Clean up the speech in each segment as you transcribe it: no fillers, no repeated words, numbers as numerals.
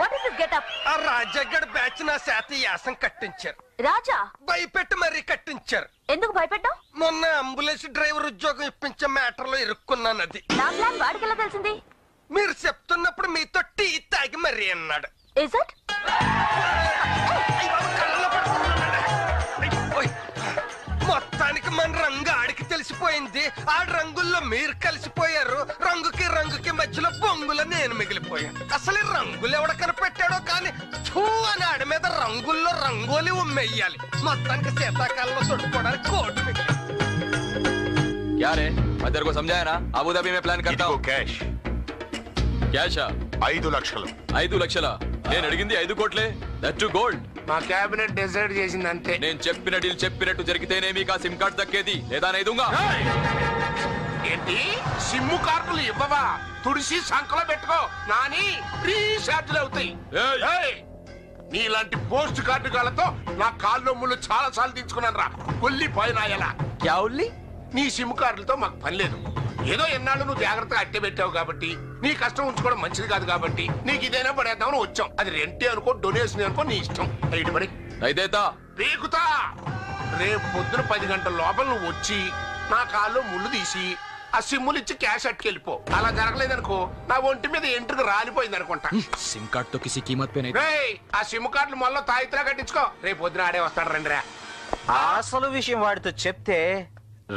What is this getup? ఆ రాజాగడ్ batch నా చేత యాసం కట్టించారు. రాజా భయపెట్టి మరీ కట్టించారు. ఎందుకు భయపెట్టావు? మొన్న అంబులెన్స్ డ్రైవర్ ఉద్యోగం ఇప్పించే మ్యాటర్ లో ఇరుక్కున్నాను. అది నా ప్లాన్ వాడికి ఎలా తెలిసింది? మీరు చెప్తున్నప్పుడు మీతో టీ తాగి మరీ అన్నాడు. Is it? మొత్తానికి మన రంగు ఆడికి తెలిసిపోయింది. ఆ రంగుల్లో మీరు కలిసిపోయారు. రంగుకి మధ్యలో బొంగులో నేను మిగిలిపోయాను. అసలు రంగులు ఎవడ కనిపెట్టాడో కానీ ఛూ అని ఆడి మీద రంగుల్లో రంగోలి ఉమ్మెయ్యాలి. మొత్తానికి శీతాకాలంలో తొడుకోవడానికి కోటు మిగిలి. क्या रे मैं तेरे को समझाया ना अबुधाबी में प्लान करता हूँ कैश క్యాషా 5 లక్షలు 5 లక్షల నేను అడిగింది 5 కోట్లే దట్ టు గోల్డ్ మా క్యాబినెట్ డిసైడ్ చేసింది అంతే నేను చెప్పిన డీల్ చెప్పినట్టు జరిగితేనే మీకు ఆ సిమ్ కార్డ్ దక్కేది లేదా నేదుంగా ఏంటి సిమ్ము కార్డులు ఇవ్వవా తుడిసి సంకలో పెట్టుకో నాని రీఛార్జ్లు అవుతాయి నీలాంటి పోస్ట్ కార్డు గాలతో నా కాళ్ళు ముళ్ళు చాలా సార్లు తీసుకున్నాను రా కొల్లిపోయినా ఎలా నీ సిమ్ కార్డులతో మాకు పని లేదు ఏదో ఎన్నాళ్ళు నువ్వు జాగ్రత్తగా అట్టే పెట్టావు కాబట్టి నీ కష్టం ఉంచుకోవడం మంచిది కాదు కాబట్టి నీకు ఇదైనా పడేద్దామని వచ్చాం. అది రెంటే అనుకో డొనేషన్ అనుకో నీ ఇష్టం. రైట్ మరి అయితేతా రేకుతా రేపు పొద్దున 10 గంటల లోపల నువ్వు వచ్చి నా కాళ్ళు ముళ్ళు తీసి ఆ సిమ్ములు ఇచ్చి క్యాష్ అట్టుకెళ్ళిపో. అలా జరగలేదనుకో నా ఒంటి మీద ఎంట్రుకు రాలిపోయింది అనుకుంటా. సిమ్ కార్డ్ తో కిసి కీమత్ పే नहीं ఆ సిమ్ కార్డులు మళ్ళీ తాయితలా కట్టించుకో. రేపు పొద్దున ఆడే వస్తాడు రండిరా. అసలు విషయం వాడితో చెప్తే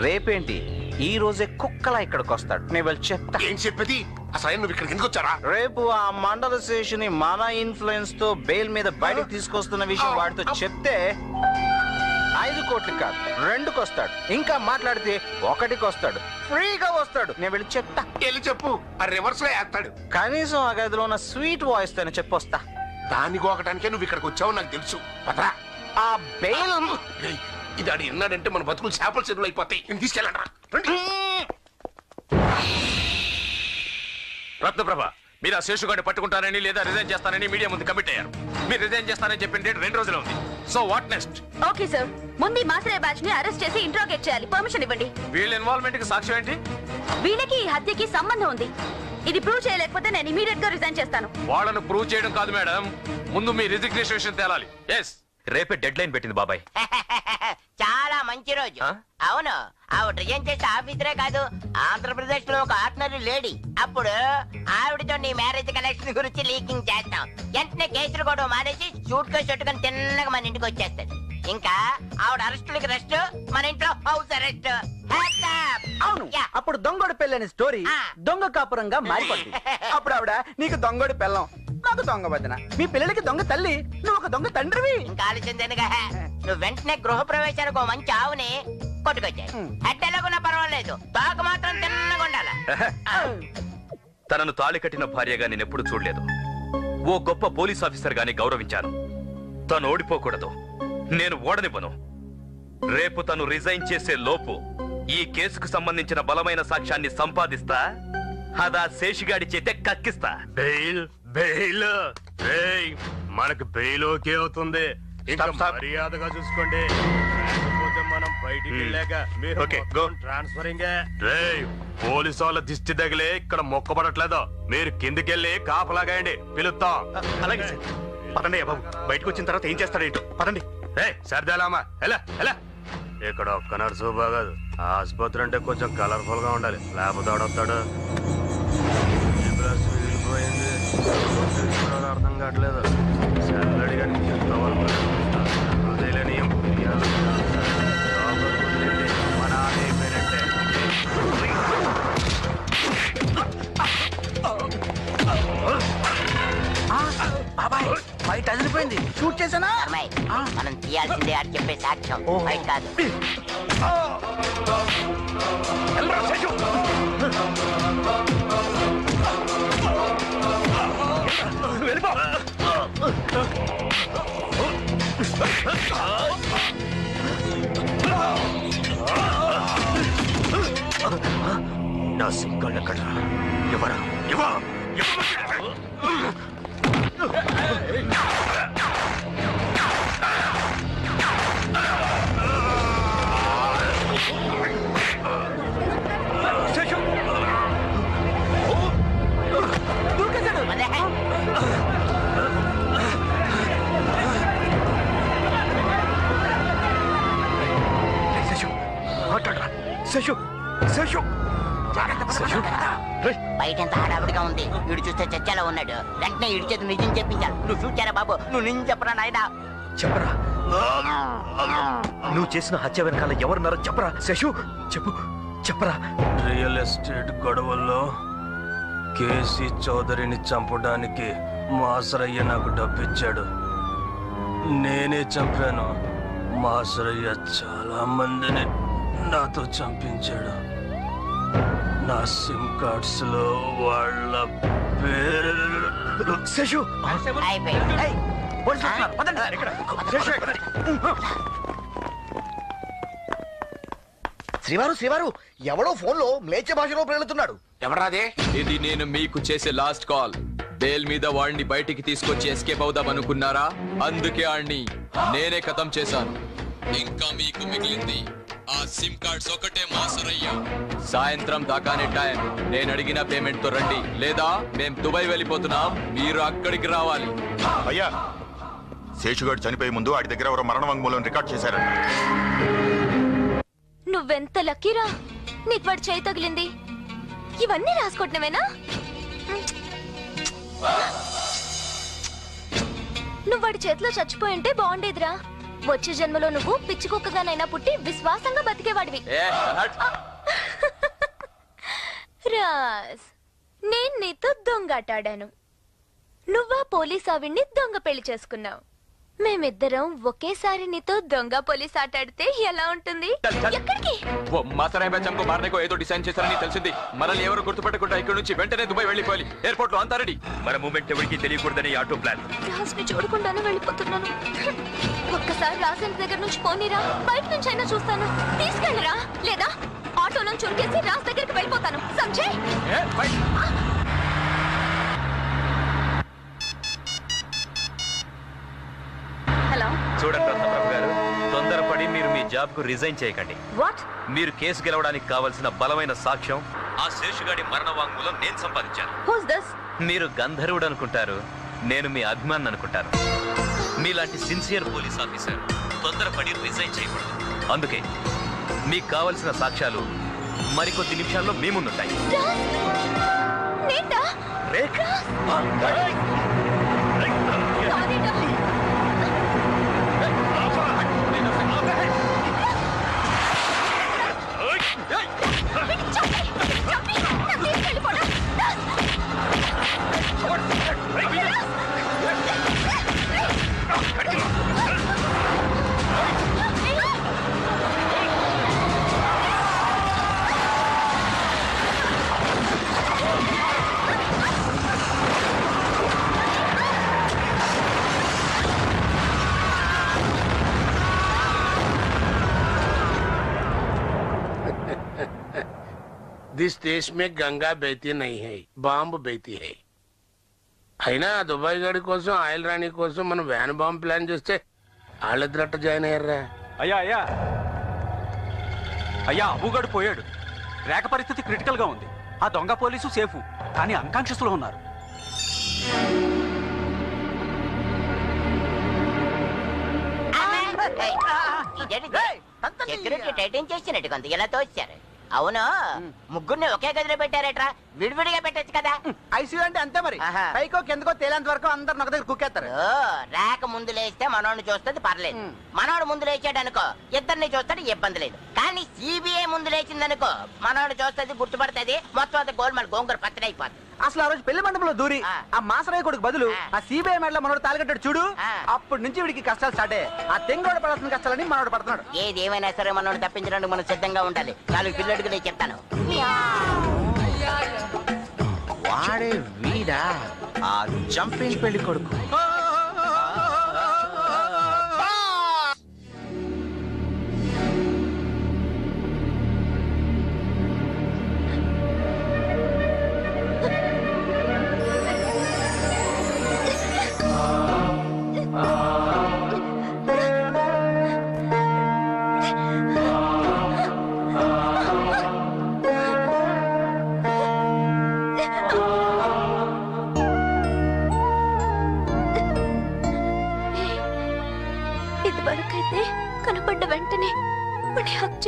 రేపేంటి ఈ రోజే కుక్కలా ఇక్కడికి వస్తాడు. నేను వెళ్ళి చెప్తా. ఏం చెప్పేది అసలు నువ్వు ఇక్కడికి ఎందుకు వచ్చారా? రేపు ఆ మండల శేషుని మన ఇన్ఫ్లుయెన్స్ తో బెయిల్ మీద బయటకు తీసుకొస్తున్న విషయం వాడితో చెప్తే 5 కోట్లు కాదు 2కి వస్తాడు. ఇంకా మాట్లాడితే 1కి వస్తాడు. ఫ్రీగా వస్తాడు. నేను వెళ్ళి చెప్తా. వెళ్ళి చెప్పు ఆ రివర్స్ లో వేస్తాడు. కనీసం ఆ గదిలో ఉన్న స్వీట్ వాయిస్ తోనే చెప్పొస్తా. దాన్ని గోకటానికే నువ్వు ఇక్కడికి వచ్చావు నాకు తెలుసు. పదరా ఆ బెయిల్ ఇది ఆడు ఎన్నాడంటే మన బతుకులు చేపల చెరువులు అయిపోతాయి. నేను తీసుకెళ్ళండి. రత్నప్రభ మీరు ఆ శేషుగాడిని పట్టుకుంటారని లేదా రిజైన్ చేస్తానని మీడియా ముందు కమిట్ అయ్యారు. మీరు రిజైన్ చేస్తానని చెప్పిన డేట్ 2 రోజులు ఉంది. So what next? Okay sir ముందు మాసరే బ్యాచ్ ని అరెస్ట్ చేసి ఇంట్రోగేట్ చేయాలి. పర్మిషన్ ఇవ్వండి. వీళ్ళ ఇన్వాల్వ్మెంట్ కి సాక్ష్యం ఏంటి? వీళ్ళకి ఈ హత్యకి సంబంధం ఉంది. ఇది ప్రూవ్ చేయలేకపోతే నేను ఇమీడియట్ గా రిజైన్ చేస్తాను. వాళ్ళను ప్రూవ్ చేయడం కాదు మేడం ముందు మీ రిజిగ్నేషన్ తేలాలి. ఎస్ రేపే డెడ్ లైన్ పెట్టింది బాబాయ్. చాలా మంచి రోజు. అవును ఆవిడ రిజైన్ చేసే ఆఫీసరే కాదు ఆంధ్రప్రదేశ్ లో ఒక ఆర్డినరీ లేడీ. అప్పుడు ఆవిడతో నీ మ్యారేజ్ కలెక్షన్ గురించి లీకింగ్ చేస్తాం. వెంటనే కేసులు కూడా మానేసి షూట్ కేసు చుట్టుకొని తిన్నగా మన ఇంటికి వచ్చేస్తుంది. ఇంకా ఆవిడ అరెస్టులకి రెస్ట్ మన ఇంట్లో హౌస్ అరెస్ట్. అవును అప్పుడు దొంగోడి పెళ్ళని స్టోరీ దొంగ కాపురంగా మారిపోయింది. అప్పుడు ఆవిడ నీకు దొంగోడి పెళ్ళం నాకు దొంగ వదిన మీ పిల్లలకి దొంగ తల్లి నువ్వు ఒక దొంగ తండ్రివి. ఇంకా ఆలోచిందేనుగా నువ్వు వెంటనే గృహ ప్రవేశానికి ఒక మంచి ఆవుని కొట్టుకొచ్చాయి. హెడ్ ఎలాగున్నా పర్వాలేదు తోక మాత్రం తిన్నగా ఉండాలి. తనను తాళి కట్టిన భార్యగా నేను ఎప్పుడు చూడలేదు. ఓ గొప్ప పోలీస్ ఆఫీసర్ గాని గౌరవించాను. తను ఓడిపోకూడదు. నేను ఓడనివ్వను. రేపు తను రిజైన్ చేసే లోపు ఈ కేసుకు సంబంధించిన బలమైన సాక్ష్యాన్ని సంపాదిస్తా. అదా శేషిగాడి చేతే కక్కిస్తా. బెయిల్ బెయిల్ మనకు బెయిల్ ఓకే అవుతుంది. మర్యాదగా చూసుకోండి. మనం బయటికి వెళ్ళాక మీరు ట్రాన్స్ఫరింగ్. పోలీసు వాళ్ళ దిష్టి తగిలే ఇక్కడ మొక్కబడట్లేదు. మీరు కిందికెళ్ళి కాపలాగాయండి పిలుస్తాం. అలాగే సార్. పదండి బాబు బయటకు వచ్చిన తర్వాత ఏం చేస్తాడేంటో పదండి. సర్దాలామా ఎలా ఎలా ఇక్కడ ఒక్క నర్సు బాగాదు. ఆసుపత్రి అంటే కొంచెం కలర్ఫుల్ గా ఉండాలి లేకపోతే ఆడొస్తాడు. అర్థం కావట్లేదు. మన అయిపోయినట్టే. బాబాయ్ బయట అదిరిపోయింది. షూట్ చేసానా? మనం తీయాల్సిందే అని చెప్పే సాక్ష్యం బయట కాదు. నా సింగల్ ఎక్కడ ఎవరా ఇవ్వ శేషు శేషు బయట ఎంత హడావిడిగా ఉంది. వీడు చూస్తే చచ్చేలా ఉన్నాడు. వెంటనే ఇడి చేతి నిజం చెప్పించాలి. నువ్వు చూచారా బాబు? నువ్వు నిజం చెప్పరా నాయనా? చెప్పరా నువ్వు చేసిన హత్య వెనకాల ఎవరున్నారో చెప్పరా శేషు, చెప్పు చెప్పరా. రియల్ ఎస్టేట్ గొడవల్లో కేసీ చౌదరిని చంపడానికి మాసరయ్య నాకు డబ్బిచ్చాడు. నేనే చంపాను. మాసరయ్య చాలా మందిని నాతో చంపించాడు. నా సిమ్ కార్డ్స్ లో వాళ్ళ పేరు శేషు అయిపోయింది. శ్రీవారు ఎవడో ఫోన్ లో మ్లేచ్ఛ భాషలో ప్రేలుతున్నాడు. ఎవరాదే? ఇది నేను మీకు చేసే లాస్ట్ కాల్. బెయిల్ మీద వాడిని బయటికి తీసుకొచ్చి ఎస్కేప్ అవుదాం అనుకున్నారా? అందుకే వాడిని నేనే ఖతం చేశాను. ఇంకా మీకు మిగిలింది ఆ సిమ్ కార్డ్స్ ఒకటే మాసరయ్యా. సాయంత్రం దాకానే టైం. నేను అడిగిన పేమెంట్ తో రండి, లేదా మేం దుబాయ్ వెళ్ళిపోతున్నాం, మీరు అక్కడికి రావాలి. అయ్యా, శేషుగాడు చనిపోయే ముందు వాడి దగ్గర ఎవరో మరణ వాంగ్మూలం రికార్డ్ చేశారంట. నువ్వెంత లక్కీరా, నీకు వాడు చేయి తగిలింది. ఇవన్నీ రాసుకోవటమేనా? నువ్వు వాడి చేతిలో చచ్చిపోయి ఉంటే బాగుండేదిరా. వచ్చే జన్మలో నువ్వు పిచ్చి కుక్కగానైనా పుట్టి విశ్వాసంగా బతికేవాడివి. రాజ్, నేను నీతో దొంగాటాడాను. నువ్వా పోలీస్ ఆవిడ్ని దొంగ పెళ్లి చేసుకున్నావు. మేమిద్దరం ఒకేసారి నీతో దొంగ పోలీస్ ఆట ఆడితే ఎలా ఉంటుంది? ఎక్కడికి? మాసరాయి బచ్చంకు మారనేకో ఏదో డిసైన్ చేశారని తెలిసింది. మనల్ని ఎవరు గుర్తుపట్టకుండా ఇక్కడ నుంచి వెంటనే దుబాయ్ వెళ్ళిపోవాలి. ఎయిర్పోర్ట్ లో అంతా రెడీ. మన మూమెంట్ ఎవరికి తెలియకూడదని ఆటో ప్లాన్. రాజ్ని చూడకుండానే వెళ్ళిపోతున్నాను. ఒక్కసారి రాజ్ దగ్గర నుంచి పోనీరా, బయట నుంచి అయినా చూస్తాను. తీసుకెళ్ళరా, లేదా ఆటోలో చురికేసి రాజ్ దగ్గరికి వెళ్ళిపోతాను. సంజయ్, హలో. చూడండి రత్నప్రభు గారు, తొందరపడి మీరు మీ జాబ్ కు రిజైన్ చేయకండి. వాట్? మీరు కేసు గెలవడానికి కావలసిన బలమైన సాక్ష్యం ఆ శేషుగాడి మరణ వాంగ్మూలం నేను సంపాదించాను. Who's this? మీరు గంధర్వుడు అనుకుంటారు, నేను మీ అభిమాని అనుకుంటాను. మీలాంటి సిన్సియర్ పోలీస్ ఆఫీసర్ తొందరపడి రిజైన్ చేయకూడదు. అందుకే మీకు కావలసిన సాక్ష్యాలు మరికొద్ది నిమిషాల్లో మీ ముందుంటాయి. जिस देश में गंगा बहती नहीं है, బాంబు బెహతీ है. అయినా దుబాయ్ గడి కోసం, ఆయిల్ రాణి కోసం మనం వ్యాన్ బాంబు ప్లాన్ చేస్తే వాళ్ళిద్దరట్ట జాయిన్ అయ్యారా? అయ్యా అయ్యా అయ్యా, అబుగాడు పోయాడు. రేఖ పరిస్థితి క్రిటికల్ గా ఉంది. ఆ దొంగ పోలీసు సేఫ్, కానీ అన్కాన్షియస్ లో ఉన్నారు. సెక్యూరిటీ టైటింగ్ చేసినట్టు కొంత ఇలా తోచారు. అవును, ముగ్గురిని ఒకే గదిలో పెట్టారట్రా, విడివిడిగా పెట్టచ్చు కదా. ఐసీయూ అంటే అంతే మరి. పైకో కిందకో తేలేంత వరకు అందరు ఒక దగ్గర కుక్కేస్తారు. రేఖ ముందు లేస్తే మనోడిని చూస్తుంది పర్లేదు, మనోడు ముందు లేచాడు అనుకో ఇద్దరిని చూస్తాడు, ఇబ్బంది లేదు. కానీ సిబిఐ ముందు లేచిందనుకో మనోడు చూస్తుంది, గుర్తుపడుతుంది, మొత్తం అంతా గోల్మాల్ గోంగూర పచ్చడి అయిపోతుంది. అసలు ఆ రోజు పెళ్లి మండపంలో దూరి ఆ మాసరాయి కొడుకు బదులు ఆ సిబిఐ మెడలో మనోడు తాలికట్టాడు చూడు, అప్పటి నుంచి వీడికి కష్టాలు స్టార్ట్ అయ్యాయి. ఆ తెంగోడు పడాల్సిన కష్టాలని మనోడు పడుతున్నాడు. ఏదేమైనా సరే మనోడు తప్పించడానికి మనం సిద్ధంగా ఉండాలి. నాలుగు పిల్లడికి నేను చెప్తాను. వాడే వీడా ఆ జంపింగ్ పెళ్లి కొడుకు.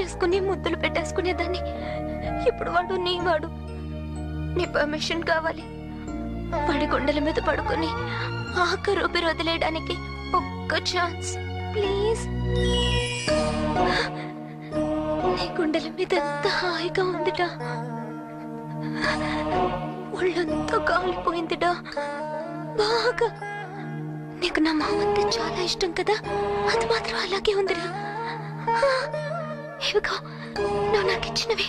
చేసుకుని ముద్దులు పెట్టేసుకునేదాన్ని. ఇప్పుడు వాడు నీవాడు. నీ పర్మిషన్ కావాలి. వాడి గుండెల మీద పడుకుని ఆఖరు ఊపిరి వదిలేయడానికి ఒక్క ఛాన్స్ ప్లీజ్. నీ గుండెల మీద ఎంత హాయిగా ఉందిటా, ఒళ్ళంతా కాలిపోయిందిటా బాగా. నీకు నా మామంటే చాలా ఇష్టం కదా, అది మాత్రం అలాగే ఉందిరా. ఇవిగో నువ్వు నాకు ఇచ్చినవి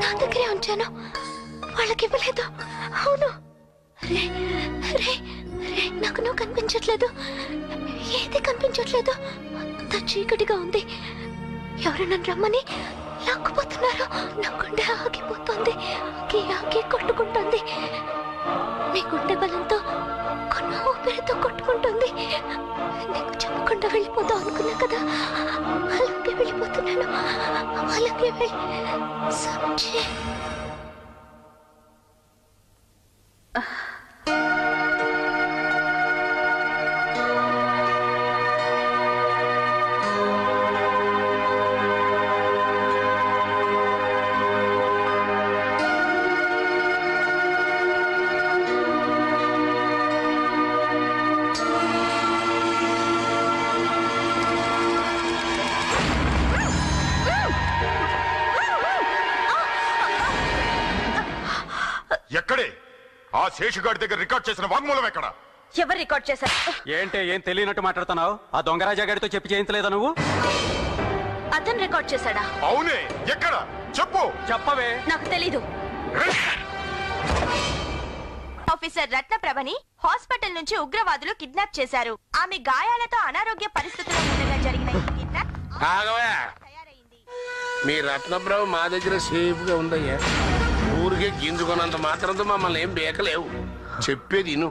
నా దగ్గరే ఉంచాను, వాళ్ళకి ఇవ్వలేదు. అవును రే రే రే, నాకు నువ్వు కనిపించట్లేదు, ఏది కనిపించట్లేదు, అంత చీకటిగా ఉంది. ఎవరు నన్ను రమ్మని లాక్కుపోతున్నారు. నా గుండె ఆగిపోతుంది, ఆగి ఆగి కొట్టుకుంటుంది. నీ గుండె బలంతో కొన్న ఊపిరితో కొట్టుకుంటుంది. నీకు చెప్పకుండా వెళ్ళిపోతావు అనుకున్నా కదా, అలాగే వెళ్ళిపోతున్నాను. అలాగే వెళ్ళి ఎక్కడే ఆ శేషుగాడి దగ్గర రికార్డ్ చేసిన వాంగ్మూలం ఎక్కడ? ఎవరు రికార్డ్ చేశారు? ఏంటి ఏం తెలియనట్టు మాట్లాడుతున్నావు? ఆ దొంగరాజా గారితో చెప్పి చేయించలేదా నువ్వు? అతను రికార్డ్ చేశాడా? అవునే, ఎక్కడ చెప్పు. చెప్పవే. నాకు తెలీదు. ఆఫీసర్ రత్నప్రభని హాస్పిటల్ నుంచి ఉగ్రవాదులు కిడ్నాప్ చేశారు. ఆమె గాయాలతో అనారోగ్య పరిస్థితుల్లో ఉండగా జరిగిన ఈ కిడ్నాప్ మీ రత్నప్రభ మా దగ్గర సేఫ్ గా ఉందయ్యా. ఊరికే గింజుకున్నంత మాత్రంతో మమ్మల్ని ఏం బేకలేవు. చెప్పేది ఇను,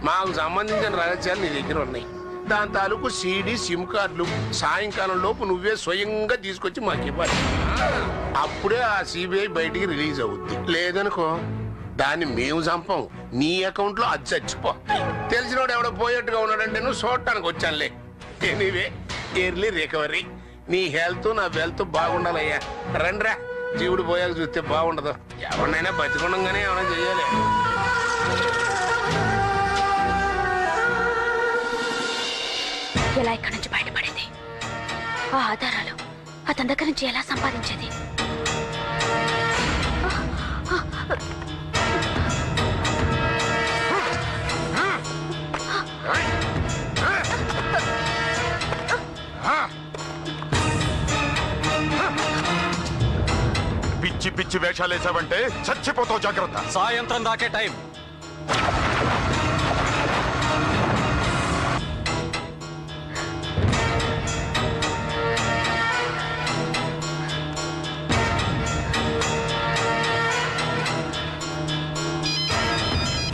మాకు సంబంధించిన రహస్యాలు నీ దగ్గర ఉన్నాయి. దాని తాలూకు సీడీ సిమ్ కార్డులు సాయంకాలం లోపు నువ్వే స్వయంగా తీసుకొచ్చి మాకు ఇవ్వాలి. అప్పుడే ఆ సిబిఐ బయటికి రిలీజ్ అవుద్ది. లేదనుకో దాన్ని మేము చంపం, నీ అకౌంట్ లో అది చచ్చిపో. తెలిసినోడు ఎవడో పోయేట్టుగా ఉన్నాడంటే నువ్వు చూడటానికి వచ్చానులే. Anyway early recovery. నీ హెల్త్ నా వెల్త్ బాగుండాలయ్యా. రండిరా, జీవుడు పోయాక చూస్తే బాగుండదు. ఎవరినైనా బతికుండగానే ఏమైనా చెయ్యాలి. ఎలా ఇక్కడి నుంచి బయటపడింది? ఆ ఆధారాలు అతని దగ్గర నుంచి ఎలా సంపాదించేది? పిచ్చి పిచ్చి వేషాలేసావంటే చచ్చిపోతావు, జాగ్రత్త. సాయంత్రం దాకే time.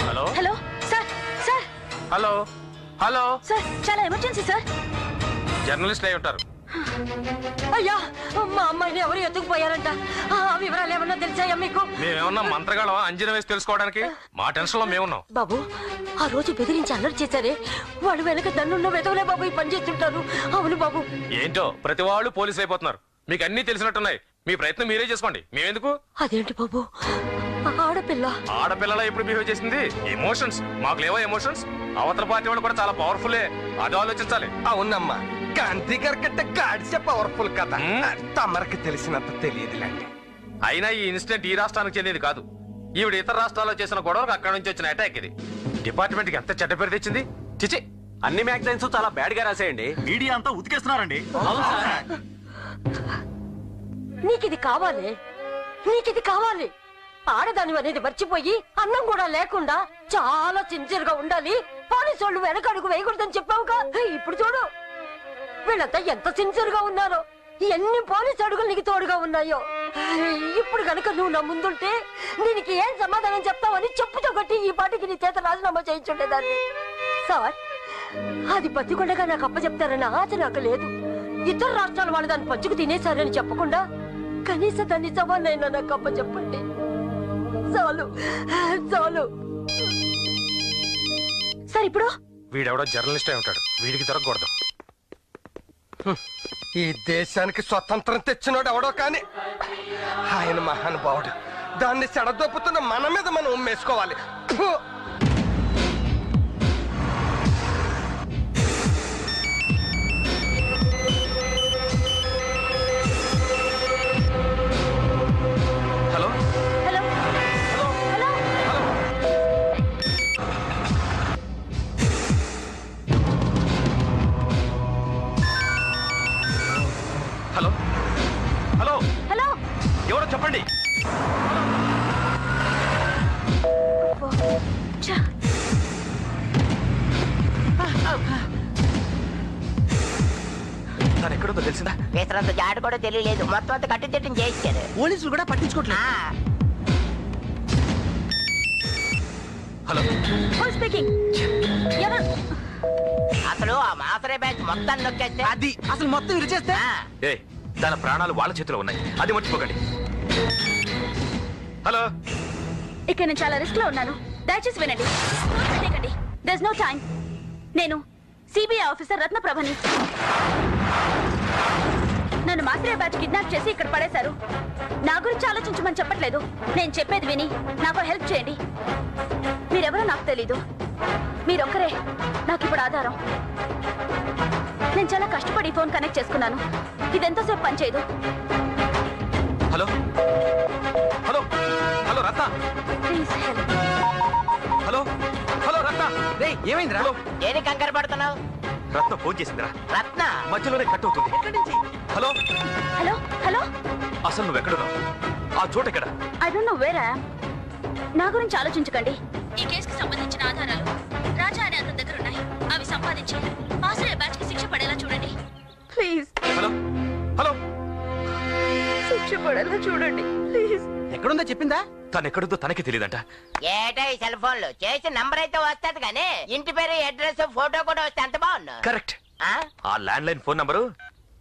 Hello hello sir, sir hello hello sir, చాలా ఎమర్జెన్సీ సార్. జర్నలిస్ట్ అయి ఉంటారు. అయ్యా, మా అమ్మాయిని ఎవరు ఎత్తుకుపోయారంట. ఆ వివరాలు ఏమన్నా తెలిసాయా మీకు? మేమేమన్నా మంత్రగాళ్ళం అంజన వేసి తెలుసుకోవడానికి? మా టెన్షన్ లో మేమున్నాం. బాబు, ఆ రోజు బెదిరించి అల్లరి చేశారే, వాడు వెనక దన్నున్న వెదవలే బాబు ఈ పని చేస్తుంటారు. అవును బాబు. ఏంటో ప్రతి వాళ్ళు పోలీసులు అయిపోతున్నారు. మీకు అన్ని తెలిసినట్టున్నాయి. మీ ప్రయత్నం మీరే చేసుకోండి, మేమెందుకు? అదేంటి బాబు, ఆడపిల్ల ఆడపిల్లలా ఎప్పుడు బిహేవ్ చేసింది? ఎమోషన్స్ మాకు లేవా? ఎమోషన్స్ అవతల పార్టీ వాళ్ళు కూడా చాలా పవర్ఫుల్లే, అది ఆలోచించాలి. అవునమ్మా, గాంధీ గారి కంటే గాడ్సే పవర్ఫుల్ కదా. తమరికి తెలిసినంత తెలియదులేండి. అయినా ఈ ఇన్సిడెంట్ ఈ రాష్ట్రానికి చెందింది కాదు. ఈవిడ ఇతర రాష్ట్రాల్లో చేసిన గొడవలకు అక్కడి నుంచి వచ్చిన అటాక్ ఇది. డిపార్ట్మెంట్ కి ఎంత చెడ్డ పేరు తెచ్చింది. చిచి, అన్ని మ్యాగజైన్స్ చాలా బ్యాడ్ గా రాసేయండి. మీడియా అంతా ఉతికేస్తున్నారండి. నీకిది కావాలి, నీకిది కావాలి. ఆడదాని అనేది మర్చిపోయి అన్నం కూడా లేకుండా చాలా సిన్సియర్ గా ఉండాలి. పోలీసు వాళ్ళు వెనకడుగు వేయకూడదని చెప్పావుగా. ఇప్పుడు చూడు, వీళ్ళంతా ఎంత సిన్సియర్ గా ఉన్నారో, ఎన్ని పోలీసు అడుగులు నీకు తోడుగా ఉన్నాయో. ఇప్పుడు కనుక నువ్వు నా ముందుంటే దీనికి ఏం సమాధానం చెప్తావని చెప్పుతో కొట్టి ఈ పాటికి నీ చేత రాజీనామా చేయించుండేదాన్ని. సార్, అది బతికొండగా నాకు అప్పచెప్తారన్న ఆశ నాకు లేదు. ఇతర రాష్ట్రాల వాళ్ళు దాన్ని పంచుకు తినేశారని చెప్పకుండా కనీసం దాన్ని సవాళ్ళైనా నాకు అప్పచెప్పండి. చాలు చాలు. సార్, ఇప్పుడు వీడెవడో జర్నలిస్ట్ అయి ఉంటాడు, వీడికి దొరకకూడదు. ఈ దేశానికి స్వతంత్రం తెచ్చినోడు ఎవడో కానీ ఆయన మహానుభావుడు. దాన్ని సెడదొప్పుతున్న మన మీద మనం ఉమ్మేసుకోవాలి. Hello hello hello hello hello hello ఎవరో చెప్పండి. తను ఎక్కడుందో తెలిసిందా? వేసినంత జాడు కూడా తెలియలేదు. మొత్తం అంతా కట్టుదిట్టం చేయించారు. పోలీసులు కూడా పట్టించుకోవట్లేదు. Hello speaking. ఎవరు అసలు ఆ మాసరే బ్యాచ్ మొత్తాన్ని నొక్కేస్తే అది అసలు మొత్తం విరిచేస్తే ఏ తన ప్రాణాలు వాళ్ళ చేతిలో ఉన్నాయి, అది మర్చిపోకండి. హలో ఇక్కడ నేను చాలా రిస్క్ లో ఉన్నాను. దయచేసి వినండి. There no time. నేను సిబిఐ ఆఫీసర్ రత్నప్రభని. నన్ను మాత్రే బ్యాచ్ కిడ్నాప్ చేసి ఇక్కడ పడేశారు. నా గురించి ఆలోచించమని చెప్పట్లేదు. నేను చెప్పేది విని నాకు హెల్ప్ చేయండి. మీరెవరో నాకు తెలీదు. మీరొక్కరే నాకు ఇప్పుడు ఆధారం. నేను చాలా కష్టపడి ఫోన్ కనెక్ట్ చేసుకున్నాను. ఇదెంతోసేపు పనిచేయదు. Hello hello hello Ratna. Please help. Hello hello Ratna. ఏమైందిరా? దేని కంగారు పడుతున్నావు? రత్న ఫోన్ చేసిందిరా. రత్న మధ్యలోనే కట్ అవుతుంది. Hello hello hello. అసలు నువ్వు ఎక్కడున్నావు? ఆ చోటు ఎక్కడ? I don't know where I am. నా గురించి ఆలోచించకండి. ఈ కేసుకి సంబంధించిన ఆధారాలు రాజా అనే అతని దగ్గర ఉన్నాయి. అవి సంపాదించి ఆశ్రయ బ్యాచ్ కి శిక్ష పడేలా చూడండి ప్లీజ్. Hello hello. శిక్ష పడేలా చూడండి ప్లీజ్. ఎక్కడుందో చెప్పిందా? తను ఎక్కడుందో తనకి తెలియదంట. ఏటా ఈ సెల్ ఫోన్ లో చేసి నంబర్ అయితే వస్తాది కానీ ఇంటి పేరు, అడ్రస్, ఫోటో కూడా వస్తే ఎంత బాగున్నా. కరెక్ట్. ఆ land line phone number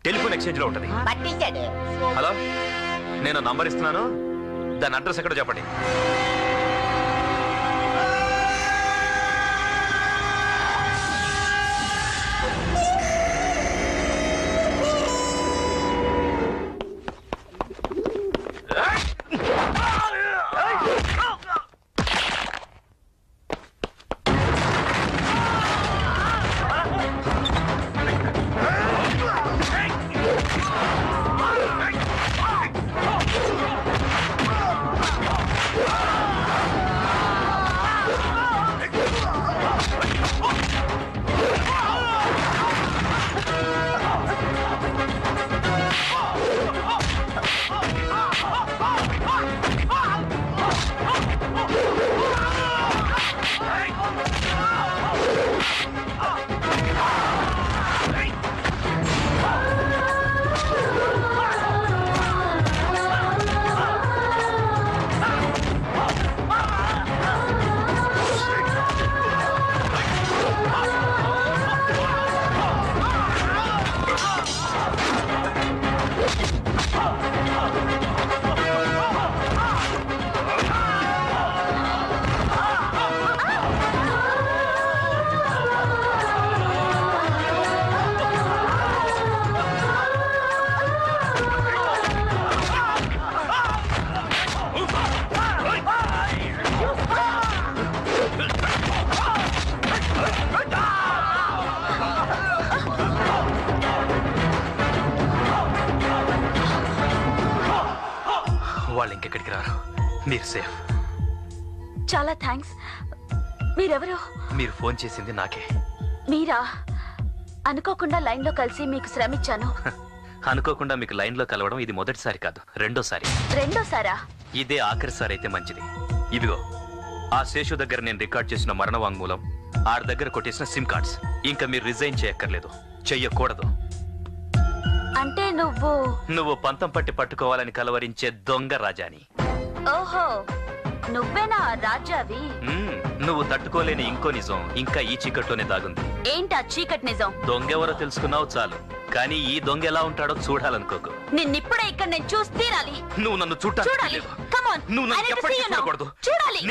telephone exchange లో ఉంటది. పట్టించాడు. హలో నేను నంబర్ ఇస్తున్నాను, దాని అడ్రస్ ఎక్కడో చెప్పండి. వాళ్ళు ఇంకెక్కడికి రారు. మీరు సేఫ్. చాలా థ్యాంక్స్. మీరెవరు? మీరు ఫోన్ చేసింది నాకే. మీరా? అనుకోకుండా లైన్ లో కలిసి మీకు శ్రమించాను. అనుకోకుండా మీకు లైన్ లో కలవడం ఇది మొదటిసారి కాదు, రెండోసారి. రెండోసారా? ఇదే ఆఖరిసారి అయితే మంచిది. ఇదిగో ఆ శేషు దగ్గర నేను రికార్డ్ చేసిన మరణ వాంగ్మూలం, ఆడ దగ్గర కొట్టేసిన సిమ్ కార్డ్స్. ఇంకా మీరు రిజైన్ చేయక్కర్లేదు, చెయ్యకూడదు. అంటే నువ్వు పంతం పట్టి పట్టుకోవాలని కలవరించే దొంగ రాజాని. ఓహో, నువ్వేనా రాజావి? నువ్వు తట్టుకోలేని ఇంకో నిజం ఇంకా ఈ చీకట్లోనే దాగుంది. ఏంటా చీకటి నిజం? దొంగెవరో తెలుసుకున్నావు చాలు, కానీ ఈ దొంగ ఎలా ఉంటాడో చూడాలనుకోకు. నిన్నిప్పుడే ఇక్కడ నేను చూసి తీరాలి. నువ్వు నన్ను చూడాలి. నువ్వు నన్ను ఎప్పటికీ చూడకూడదు. చూడాలి.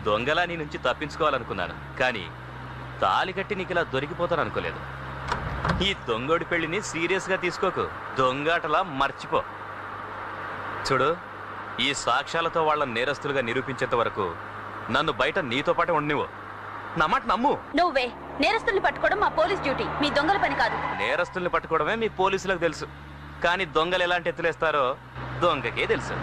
దొంగలా నీ నుంచి తప్పించుకోవాలనుకున్నాను, కానీ తాళి కట్టి నీకు ఇలా దొరికిపోతాను అనుకోలేదు. ఈ దొంగోడి పెళ్లిని సీరియస్ గా తీసుకోకు, దొంగాటలా మర్చిపో. చూడు, ఈ సాక్ష్యాలతో వాళ్ళ నేరస్తులుగా నిరూపించేంత వరకు నన్ను బయట నీతో పాటే ఉండనివ్వు. నా మాట నమ్ము. నువ్వే నేరస్తుల్ని పట్టుకోవడం మా పోలీస్ డ్యూటీ, మీ దొంగల పని కాదు. నేరస్తుల్ని పట్టుకోవడమే మీ పోలీసులకు తెలుసు, కానీ దొంగలు ఎలాంటి ఎత్తులేస్తారో దొంగకే తెలుసు.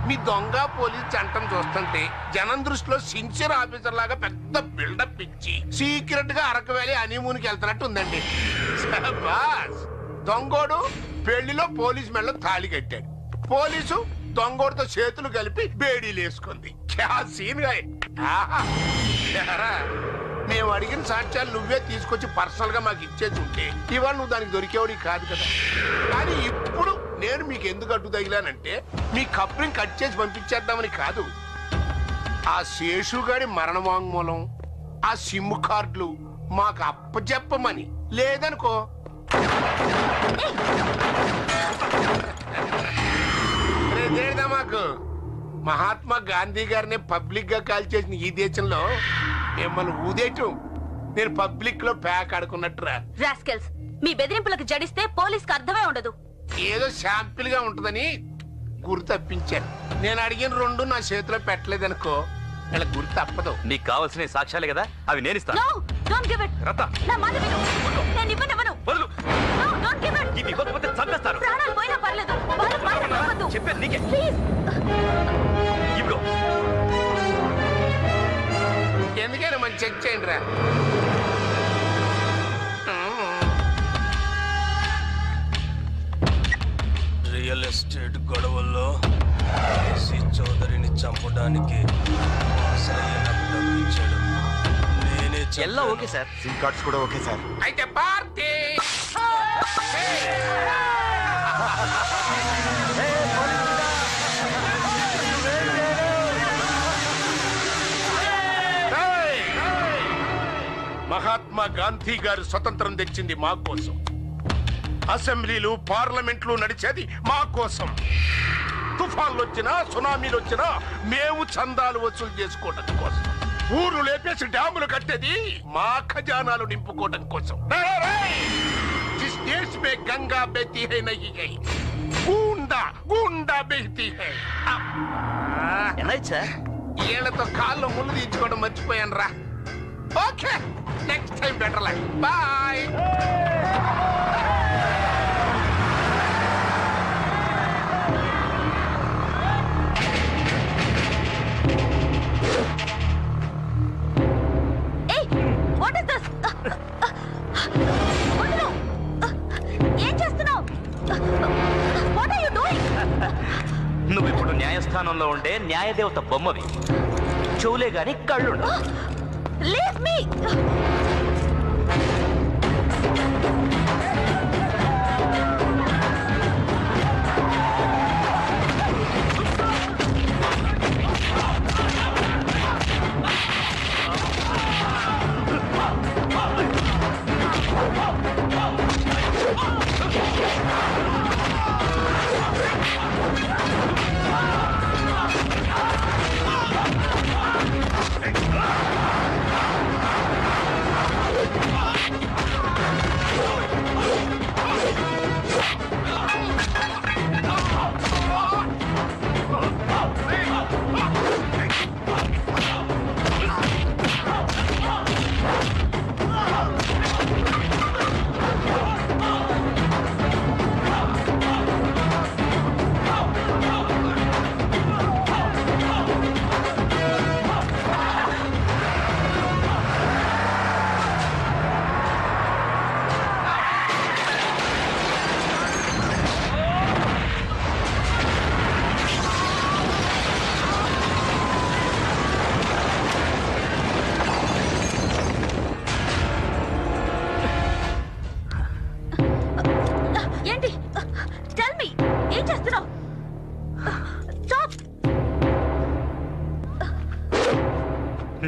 మీ దొంగ పోలీస్ చట్టం చూస్తుంటే జనం దృష్టిలో సిన్సియర్ ఆఫీసర్ లాగా పెద్ద బిల్డప్ ఇచ్చి సీక్రెట్ గా అరకు వ్యాలీ హనీమూన్కి వెళ్తున్నట్టు ఉందండి. బాస్, దొంగోడు పెళ్లిలో పోలీస్ మెడలో తాళి కట్టాడు, పోలీసు దొంగోడితో చేతులు కలిపి బేడీలు వేసుకుంది. మేము అడిగిన సాక్ష్యాలు నువ్వే తీసుకొచ్చి పర్సనల్ గా మాకు ఇచ్చేది ఉంటే ఇవాళ నువ్వు దానికి దొరికేవాడి కాదు కదా. కానీ ఇప్పుడు నేను మీకు ఎందుకు అడ్డు తగిలానంటే మీ కప్లింగ్ కట్ చేసి పంపించేద్దామని కాదు. ఆ శేషుగాడి మరణ వాంగ్మూలం, ఆ సిమ్ కార్డులు మాకు అప్పచెప్పమని. లేదనుకో మాకు మహాత్మా గాంధీ గారిని పబ్లిక్ గా కాల్ చేసిన ఈ దేశంలో మిమ్మల్ని ఊదేయటం నేను పబ్లిక్ లో ప్యాక్ ఆడుకున్నట్టురా. రాస్కెల్స్, మీ బెదిరింపులకు జడిస్తే పోలీస్ కి అర్థమే ఉండదు. ఏదో శాంపిల్ గా ఉంటదని గురి తప్పించాను. నేను అడిగిన రెండు నా చేతిలో పెట్టలేదనుకో ఇలా గురి తప్పదు. నీకు కావాల్సిన సాక్ష్యాలే కదా, అవి నేను ఇస్తాను. చెప్పాను నీకే. ఎందుకైనా మంచి చెక్ చేయండి రా. రియల్ ఎస్టేట్ గొడవల్లో సి చౌదరిని చంపడానికి నేనే ఎలా ఓకే సార్, సిమ్ కార్డ్స్ కూడా ఓకే సార్. అయితే పార్టీ మహాత్మా గాంధీ గారు స్వతంత్రం తెచ్చింది మా కోసం, అసెంబ్లీలు పార్లమెంట్లు నడిచేది మా కోసం. తుఫాన్లు వచ్చినా సునామీలు వచ్చినా మేము చందాలు వసూలు చేసుకోవడం కోసం, ఊర్లు లేపేసి డ్యాములు కట్టేది మా ఖజానాలు నింపుకోవడం కోసం. జిస్ దేశ్ మే గంగా బెహతీ హై నహీ హై, గూండా గూండా బెహతీ హై. ఏళ్లతో కాళ్ళు ముళ్ళు తీర్చుకోవడం మర్చిపోయాను రా. Okay, next time better life. Bye. నువ్వు ఇప్పుడు న్యాయస్థానంలో ఉండే న్యాయదేవత బొమ్మవి, చెవులే గాని కళ్ళు. Leave me!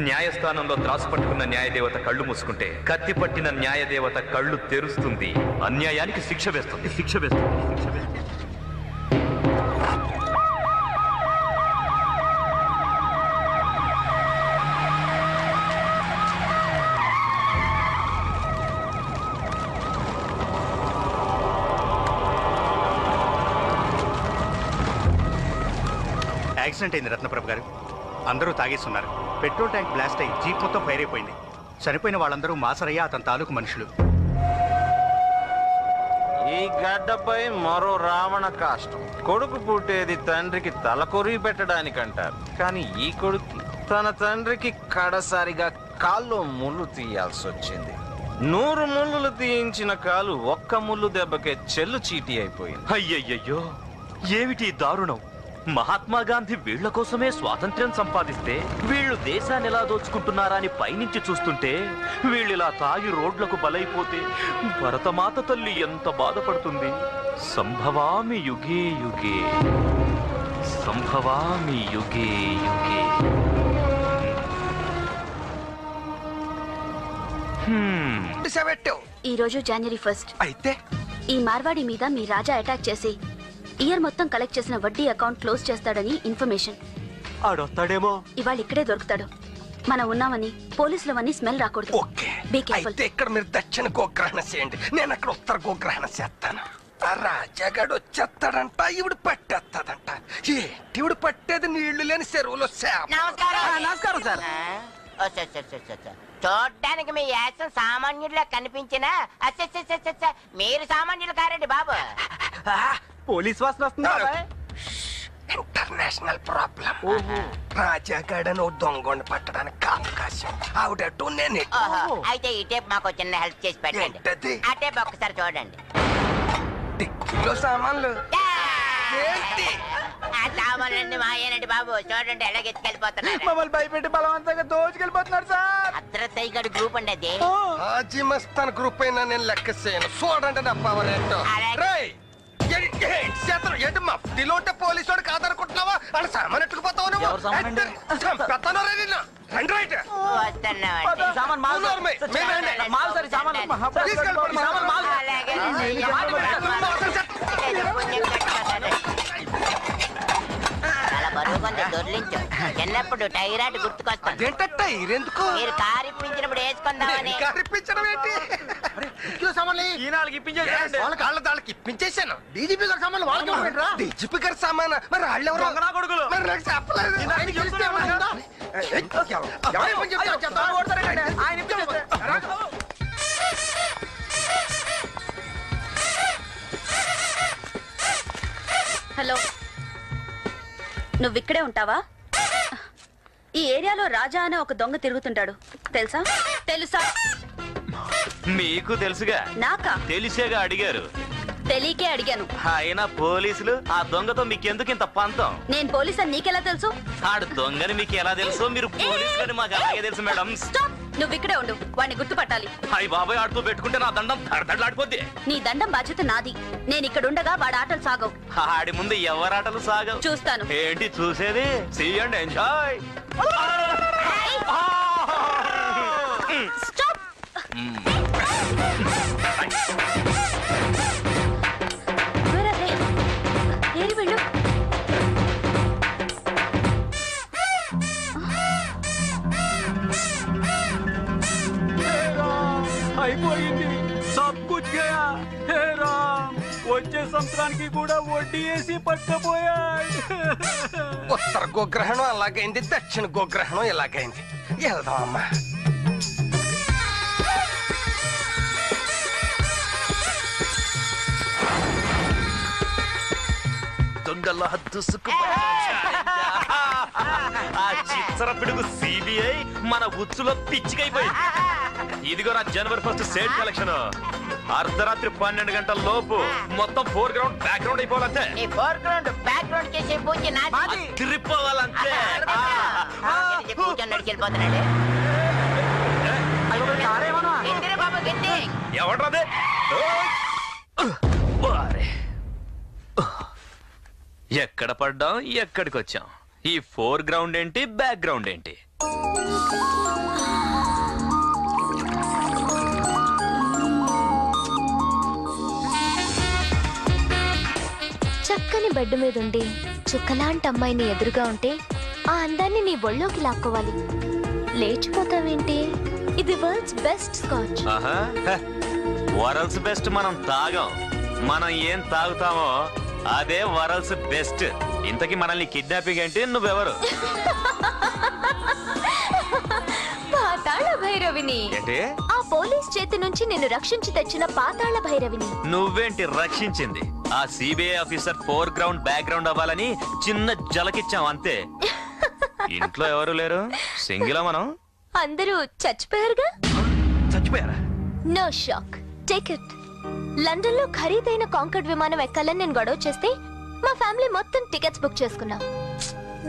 న్యాయస్థానంలో త్రాసు పట్టుకున్న న్యాయదేవత కళ్ళు మూసుకుంటే కత్తి పట్టిన న్యాయదేవత కళ్ళు తెరుస్తుంది, అన్యాయానికి శిక్ష వేస్తుంది. యాక్సిడెంట్ అయింది రత్నప్రభ గారు. అందరూ తాగేస్తున్నారు. పెట్రోల్ ట్యాంక్ బ్లాస్ట్ అయ్యి జీప్ మొత్తం ఫైర్ అయిపోయింది. చనిపోయిన వాళ్ళందరూ మాసరయ్య అతని తాలూకు మనుషులు. ఈ గడ్డపై మరో రావణ కాష్టం. కొడుకు పుట్టేది తండ్రికి తలకొరివి పెట్టడానికంటారు, కానీ ఈ కొడుకు తన తండ్రికి కడసారిగా కాల్లో ముళ్ళు తీయాల్సి వచ్చింది. 100 ముళ్ళులు తీయించిన కాలు ఒక్క ముళ్ళు దెబ్బకే చెల్లు చీటీ అయిపోయింది. అయ్యయ్యో, ఏమిటి దారుణం! మహాత్మా గాంధీ వీళ్ల కోసమే స్వాతంత్ర్యం సంపాదిస్తే వీళ్ళు దేశాన్ని ఎలా దోచుకుంటున్నారా అని పైనుంచి చూస్తుంటే వీళ్ళిలా తాగి రోడ్లకు బలైపోతే భరతమాత తల్లి ఎంత బాధపడుతుంది. సంభవామి యుగే యుగే, సంభవామి యుగే యుగే. ఈ రోజు జనవరి 1 అయితే ఈ మార్వాడి మీద మీ రాజా అటాక్ చేసి ఇయర్ మొత్తం కలెక్ట్ చేసిన వడ్డీ అకౌంట్ క్లోజ్ చేస్తాడని ఇన్ఫర్మేషన్. ఆడొస్తాడేమో. ఇవాళ ఇక్కడే దొరుకుతాడు. మనం ఉన్నామని పోలీసులవన్నీ స్మెల్ రాకూడదు. Be careful. అయితే ఇక్కడ మీరు దక్షిణ గోగ్రహణ చేయండి, నేను అక్కడ ఉత్తర గోగ్రహణ చేస్తాను. ఆ రాజాగాడు వచ్చేస్తాడంట, ఇవిడు పట్టేస్తాడంట. ఏంటి ఇవిడు పట్టేది? నీళ్లు లేని చెరువులో నమస్కారం సార్. చూడ్డానికి మీ యాసం సామాన్యుడిలా కనిపించినా మీరు సామాన్యులు కారండి బాబు. పోలీస్ వాసన వస్తుందా? International problem. రాజాగాడను దొంగని పట్టడానికి అవకాశం. ఆవిడటు నేను. అయితే ఈ టేప్ మాకు చిన్న హెల్ప్ చేసి పెట్టండి. ఆ టేప్ ఒక్కసారి చూడండి. టిక్కీలో సామాన్లు ఆ సామాన్లన్నీ మాయేనండి బాబు. చూడండి ఎలా ఎత్తుకెళ్ళిపోతున్నారు. మమ్మల్ని భయపెట్టి బలవంతంగా దోచుకెళ్ళిపోతున్నారు సార్. అద్రతయ్యగడు గ్రూప్ అండి అది. హాజీ మస్తాన్ గ్రూప్ అయినా నేను లెక్క చేయను. చూడండి నా పవర్ ఏంటో. ఏంటి మఫ్టీలో ఉంటే పోలీసు వాడు కాదనుకుంటున్నావా? అని సామాన్ ఎట్టుకుపోతావు నువ్వు. రండి రైట్ దొర్లించు. చిన్నప్పుడు టైరాట్ గుర్తుకొస్తాను. ఎందుకు మీరు కారు ఇప్పించినప్పుడు వేసుకుందామని. ఇప్పించడం ఏంటి? వాళ్ళకి ఇప్పించేసాను. డీజీపీ గారి సామాన్లు వాళ్ళకి. డీజీపీ గారి సామాన్ మరి వాళ్ళెవరు? మరి నాకు చెప్పలేదు. హలో, నువ్వు ఇక్కడే ఉంటావా? ఈ ఏరియాలో రాజా అనే ఒక దొంగ తిరుగుతుంటాడు. తెలుసా? తెలుసా? మీకు తెలుసుగా. నాకా? తెలిసేగా అడిగారు. తెలియకే అడిగాను. అయినా పోలీసులు ఆ దొంగతో మీకెందుకు ఇంత పంతం? నేను పోలీస్ అని నీకెలా తెలుసు? ఆడు దొంగని మీకు ఎలా తెలుసు? మీరు పోలీసు అని మాకు అలాగే తెలుసు మేడం. నువ్వు ఇక్కడే ఉండు, వాడిని గుర్తుపట్టాలి. అయ్యి బాబాయ్, ఆడుతూ పెట్టుకుంటే నా దండం దడదడలాడిపోద్ది. నీ దండం బాధ్యత నాది. నేను ఇక్కడ ఉండగా వాడి ఆటలు సాగవు. ఆడి ముందు ఎవరాటలు సాగవు. చూస్తాను. ఏంటి చూసేది? See and enjoy. అయిపోయింది. సబ్ కుచ్ గయా. హే రామ్, వచ్చే సంవత్సరానికి కూడా వడ్డీ వేసి పట్టపోయాడు. ఉత్తర గోగ్రహణం అలాగైంది, దక్షిణ గోగ్రహణం ఎలాగైంది. వెళ్దామమ్మా. దొంగల దుసుకు ఆ చిత్ర పిడుగు సిబిఐ మన ఉచ్చులో పిచ్చికైపోయింది. ఇదిగో నా జనవరి 1 సేల్ కలెక్షన్. అర్ధరాత్రి 12 గంటల లోపు మొత్తం ఫోర్ గ్రౌండ్ బ్యాక్ గ్రౌండ్ అయిపోవాలంటే. ఈ ఫోర్ గ్రౌండ్ బ్యాక్ గ్రౌండ్ చేసే పూజ నాది. తిరిగిపోవాలంటే. కూర్చొని వెళ్ళిపోతున్నాడు. ఎవడ్రాదే? ఎక్కడ పడ్డాం, ఎక్కడికి వచ్చాం? ఈ ఫోర్ గ్రౌండ్ ఏంటి, బ్యాక్ గ్రౌండ్ ఏంటి? చక్కని బెడ్ మీద ఉండి చుక్కలాంటి అమ్మాయిని ఎదురుగా ఉంటే ఆ అందాన్ని నీ ఒళ్ళోకి లాక్కోవాలి. లేచిపోతావేంటి? ఇది world's best scotch. World's best మనం తాగాం. మనం ఏం తాగుతామో అదే వరల్డ్స్ బెస్ట్. ఇంతకీ మనల్ని కిడ్నాపింగ్ ఏంటి? నువ్వెవరు? పాతాళ భైరవిని. ఆ పోలీస్ చేతి నుంచి నేను రక్షించి తెచ్చిన పాతాళ భైరవిని. నువ్వేంటి రక్షించింది? ఆ CBI officer four ground background అవ్వాలని చిన్న జలకిచ్చాం అంతే. ఇంట్లో ఎవరు లేరు, సింగిలా మనం. అందరూ చచ్చిపోయారుగా. చచ్చిపోయారా? No shock, take it. London లో ఖరీదైన కాంకర్డ్ విమానం ఎక్కాలని నేను గొడవ చేస్తే మా ఫ్యామిలీ మొత్తం టికెట్స్ బుక్ చేసుకున్నాం.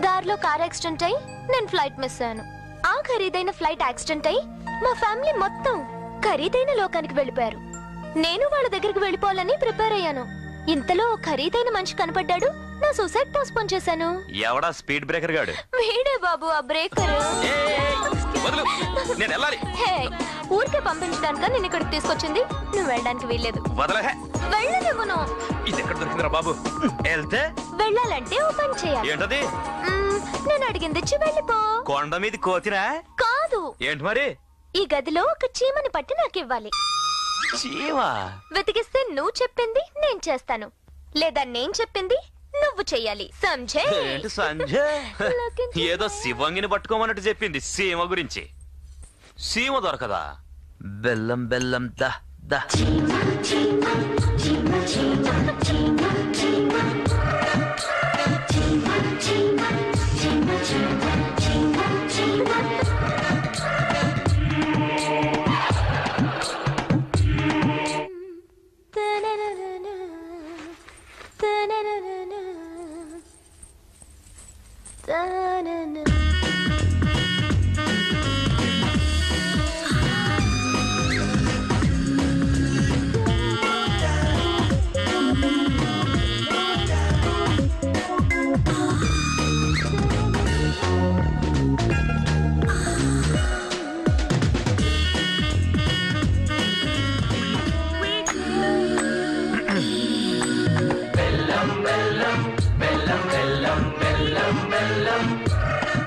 దారిలో కార్ యాక్సిడెంట్ అయి నేను ఫ్లైట్ మిస్ అయ్యాను. ఆ ఖరీదైన ఫ్లైట్ యాక్సిడెంట్ అయి మా ఫ్యామిలీ మొత్తం ఖరీదైన లోకానికి వెళ్ళిపోయారు. నేను వాళ్ళ దగ్గరికి వెళ్ళిపోవాలని ప్రిపేర్ అయ్యాను. ఇంతలో ఖరీదైన మనిషి కనపడ్డాడు. నా సూసైడ్ పోస్ట్పోన్ చేశాను. ఎవడా స్పీడ్ బ్రేకర్ గాడు? వీడే బాబు ఆ బ్రేకర్. నేను వెళ్ళాలి. హే, ఊరికే పంపించడానిక నేను ఇక్కడికి తీసుకొచ్చింది. నువ్వు వెళ్ళడానికి వీల్లేదు. వెళ్ళనివ్వను. ఇది ఎక్కడ దొరికిందిరా బాబు? వెళ్తే వెళ్ళాలంటే ఓ పని చేయాలి. ఏంటది? నేను అడిగింది ఇచ్చి వెళ్ళిపో. కొండ మీద కోతిరా? కాదు. ఏంటి మరి? ఈ గదిలో ఒక చీమని పట్టి నాకు ఇవ్వాలి. చీమా? వెతికిస్తే నువ్వు చెప్పింది నేను చేస్తాను, లేదా నేను చెప్పింది నువ్వు చెయ్యాలి. సంజయ్. ఏంటి సంజయ్? ఏదో శివంగిని పట్టుకోమన్నట్టు చెప్పింది సీమ గురించి. సీమ దొరకదా? బెల్లం బెల్లం దా దా.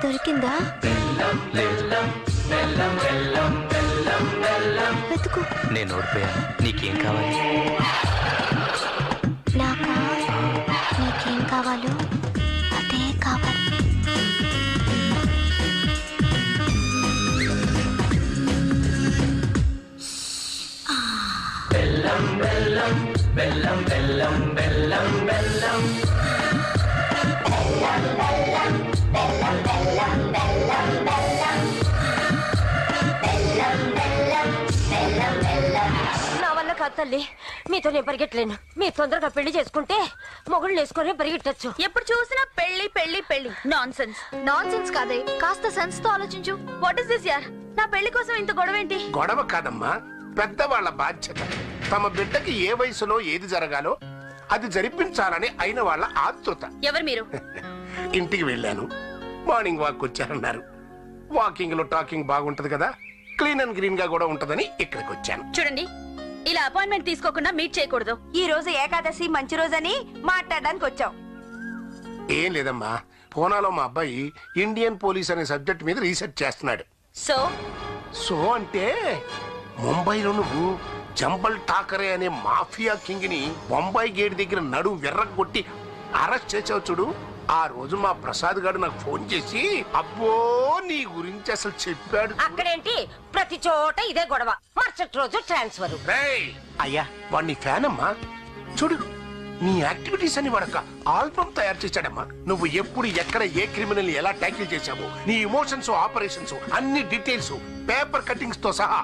దొరికిందా? వెతుకు. నేను ఓడిపోయాను. నీకేం కావాలి? నాకా? నీకేం కావాలో అదే కావాలి. బెల్లం బెల్లం బెల్లం బెల్లం బెల్లం బెల్లం నా వల్ల కాదు తల్లి, మీతో నేను పరిగెట్టలేను. మీరు తొందరగా పెళ్లి చేసుకుంటే మొగుళ్ళు వేసుకొని పరిగెట్టచ్చు. ఎప్పుడు చూసినా పెళ్లి పెళ్లి పెళ్లి. Non sense. నాన్ సెన్స్ కాదే, కాస్త సెన్స్ తో ఆలోచించు. వాట్ ఇస్ దిస్ యార్? నా పెళ్లి కోసం ఇంత గొడవ ఏంటి? గొడవ కాదమ్మా, పెద్దవాళ్ల బాధ్యత. తమ బిడ్డకి ఏ వయసులో ఏది జరగాలో అది జరిపించాలని అయిన వాళ్ళ ఆతృత. ఎవరు మీరు? ఇంటికి వెళ్ళాను, మార్నింగ్ వాక్ వచ్చారన్నారు. వాకింగ్ లో టాకింగ్ బాగుంటది కదా, క్లీన్ అండ్ గ్రీన్ గా కూడా ఉంటదని ఇక్కడికి వచ్చాను. చూడండి, ఇలా అపాయింట్మెంట్ తీసుకోకుండా మీట్ చేయకూడదు. ఈ రోజు ఏకాదశి మంచి రోజని మాట్లాడడానికి వచ్చాం. ఏం లేదమ్మా, పూనాలో మా అబ్బాయి ఇండియన్ పోలీస్ అనే సబ్జెక్ట్ మీద రీసెర్చ్ చేస్తున్నాడు. సో అంటే ముంబైలో నువ్వు జంబల్ ఠాకరే అనే మాఫియా కింగ్ ని బొంబాయి గేట్ దగ్గర నడు విర్రగొట్టి అరెస్ట్ చేసావు చూడు. ఆ రోజు మా ప్రసాద్ గారు నాకు ఫోన్ చేసి అబ్బో నీ గురించి అసలు చెప్పాడు. అక్కడేంటి ప్రతి చోట ఇదే గొడవ, మరుసటి రోజు ట్రాన్స్ఫర్. అయ్యా వాడిని ఫ్యాన్ అమ్మా, చూడు నీ యాక్టివిటీస్ అని వాడక ఆల్బమ్ తయారు చేశాడమ్మా. నువ్వు ఎప్పుడు ఎక్కడ ఏ క్రిమినల్ ఎలా ట్యాకిల్ చేశావు, నీ ఇమోషన్స్ ఆపరేషన్స్ అన్ని డీటెయిల్స్ పేపర్ కటింగ్స్ తో సహా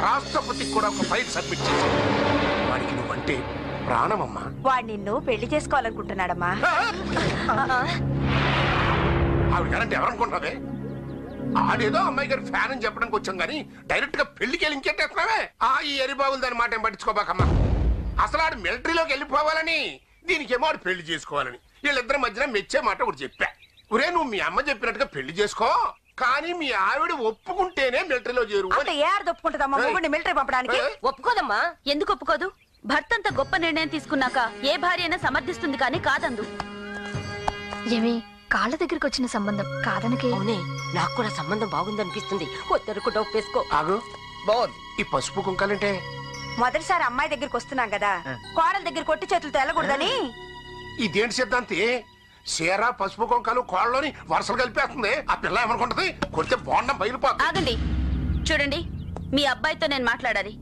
రాష్ట్రపతికి కూడా ఒక ఫైల్ సబ్మిట్ చేశావు. వాడికి నువ్వంటే ప్రాణమమ్మా. వాడు నిన్ను పెళ్లి చేసుకోవాలనుకుంటున్నాడమ్మా. ఆవిడ గారంటే ఎవరనుకుంటున్నావే? ఆడేదో అమ్మాయి గారు ఫ్యాన్ అని చెప్పడానికి వచ్చాం గానీ డైరెక్ట్ గా పెళ్లికి వెళ్ళి ఇంకేటేస్తున్నావే. ఈ ఎరిబాబులు దాని మాట ఏం పట్టించుకోబాకమ్మా. అసలు ఆడు మిలిటరీలోకి వెళ్ళిపోవాలని, దీనికేమో ఆడు పెళ్లి చేసుకోవాలని వీళ్ళిద్దరి మధ్యన మెచ్చే మాట ఒకటి చెప్పా. ఒరే నువ్వు మీ అమ్మ చెప్పినట్టుగా పెళ్లి చేసుకో, కానీ మీ ఆవిడ ఒప్పుకుంటేనే మిలిటరీలో చేరు అంత ఏ ఆడది ఒప్పుకుంటుందమ్మా మొగుడిని మిలిటరీ పంపడానికి? ఒప్పుకోదమ్మా. ఎందుకు ఒప్పుకోదు? భర్త అంత గొప్ప నిర్ణయం తీసుకున్నాక ఏ భార్య అయినా సమర్థిస్తుంది కానీ కాదందు. ఏమి కాళ్ళ దగ్గరికి వచ్చిన సంబంధం కాదనకే? అవునే, నాకు కూడా సంబంధం బాగుందనిపిస్తుంది. వద్దరుకు డొప్పేసుకో. ఆగు, బాగుంది. ఈ పసుపు కుంకాలంటే మొదటిసారి అమ్మాయి దగ్గరికి వస్తున్నాం కదా, కోడల దగ్గర కొట్టి చేతులతో వెళ్ళకూడదని. ఇదేంటి సిద్ధాంతి? చీర పసుపు కుంకాలు కోళ్ళలోని వరుసలు కలిపేస్తుంది. ఆ పిల్ల ఏమనుకుంటది? కొడితే బాండం బయలుపోతుంది. ఆగండి, చూడండి, మీ అబ్బాయితో నేను మాట్లాడాలి.